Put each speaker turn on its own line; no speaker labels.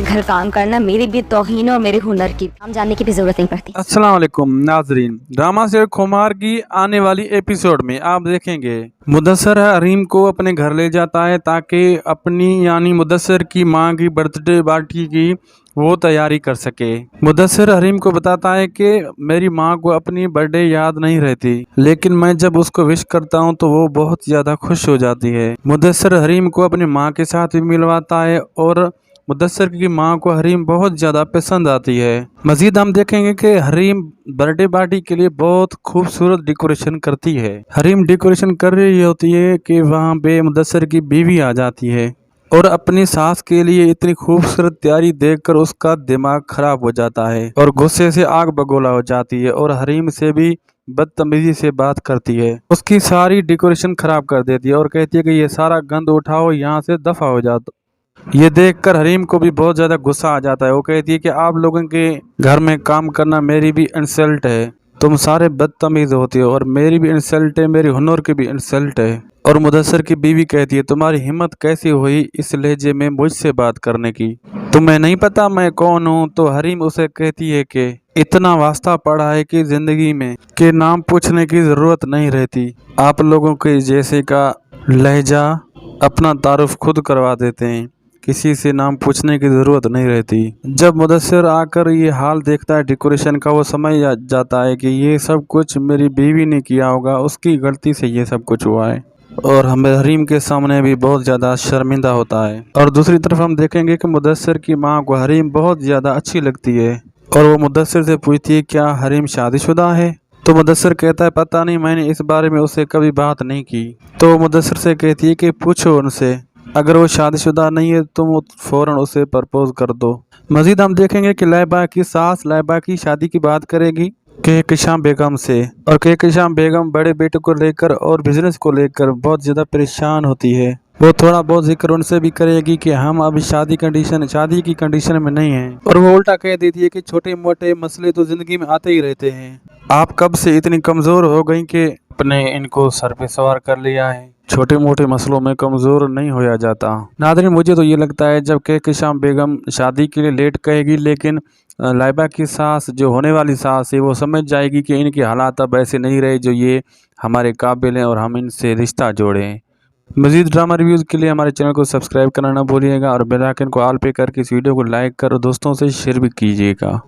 घर काम करना मेरी भी तौहीन और मेरे हुनर की नाम जानने की भी जरूरत नहीं पड़ती।
अस्सलाम वालेकुम नाजरीन, ड्रामा से खुमार की आने वाली एपिसोड में आप देखेंगे मुदस्सर हरीम को अपने घर ले जाता है ताकि अपनी यानी मुदस्सर की मां की बर्थडे पार्टी की वो तैयारी कर सके। मुदस्सर हरीम को बताता है कि मेरी मां को अपनी बर्थडे याद नहीं रहती, लेकिन मैं जब उसको विश करता हूं तो वो बहुत ज़्यादा खुश हो जाती है। मुदस्सर हरीम को अपनी मां के साथ भी मिलवाता है और मुदस्सर की मां को हरीम बहुत ज़्यादा पसंद आती है। मजीद हम देखेंगे कि हरीम बर्थडे पार्टी के लिए बहुत खूबसूरत डेकोरेशन करती है। हरीम डेकोरेशन कर रही होती है कि वहाँ पे मुदस्सर की बीवी आ जाती है और अपनी सास के लिए इतनी खूबसूरत तैयारी देखकर उसका दिमाग खराब हो जाता है और गुस्से से आग बगोला हो जाती है और हरीम से भी बदतमीजी से बात करती है। उसकी सारी डेकोरेशन खराब कर देती है और कहती है कि ये सारा गंद उठाओ, यहाँ से दफा हो जाओ। ये देखकर हरीम को भी बहुत ज़्यादा गुस्सा आ जाता है। वो कहती है कि आप लोगों के घर में काम करना मेरी भी इंसल्ट है, तुम सारे बदतमीज होते हो और मेरी भी इंसल्ट है, मेरी हुनर की भी इंसल्ट है। और मुदस्सर की बीवी कहती है तुम्हारी हिम्मत कैसी हुई इस लहजे में मुझसे बात करने की, तुम्हें नहीं पता मैं कौन हूँ। तो हरीम उसे कहती है कि इतना वास्ता पड़ा है कि जिंदगी में के नाम पूछने की ज़रूरत नहीं रहती, आप लोगों के जैसे का लहजा अपना तारुफ खुद करवा देते हैं, किसी से नाम पूछने की ज़रूरत नहीं रहती। जब मुदस्सर आकर ये हाल देखता है डेकोरेशन का, वो समझ जाता है कि ये सब कुछ मेरी बीवी ने किया होगा, उसकी गलती से ये सब कुछ हुआ है और हमें हरीम के सामने भी बहुत ज़्यादा शर्मिंदा होता है। और दूसरी तरफ हम देखेंगे कि मुदस्सर की मां को हरीम बहुत ज़्यादा अच्छी लगती है और वो मुदस्सर से पूछती है क्या हरीम शादीशुदा है। तो मुदस्सर कहता है पता नहीं, मैंने इस बारे में उससे कभी बात नहीं की। तो मुदस्सर से कहती है कि पूछो उनसे, अगर वो शादीशुदा नहीं है तो फौरन उसे प्रपोज कर दो। मजीद हम देखेंगे कि लैबा की सास लैबा की शादी की बात करेगी कहकशां बेगम से और कहकशां बेगम बड़े बेटे को लेकर और बिजनेस को लेकर बहुत ज़्यादा परेशान होती है। वो थोड़ा बहुत जिक्र उनसे भी करेगी कि हम अभी शादी की कंडीशन में नहीं हैं और वो उल्टा कह देती है कि छोटे मोटे मसले तो ज़िंदगी में आते ही रहते हैं, आप कब से इतनी कमज़ोर हो गई कि अपने इनको सर पे सवार कर लिया है, छोटे मोटे मसलों में कमज़ोर नहीं होया जाता। नादरीन, मुझे तो ये लगता है जब कहकशां बेगम शादी के लिए लेट कहेगी, लेकिन लाइबा की सास जो होने वाली सास है वो समझ जाएगी कि इनके हालात अब ऐसे नहीं रहे जो ये हमारे काबिल हैं और हम इनसे रिश्ता जोड़ें। मज़ीद ड्रामा रिव्यूज़ के लिए हमारे चैनल को सब्सक्राइब करना ना भूलिएगा और बेल आइकन को ऑल पे करके इस वीडियो को लाइक कर दोस्तों से शेयर भी कीजिएगा।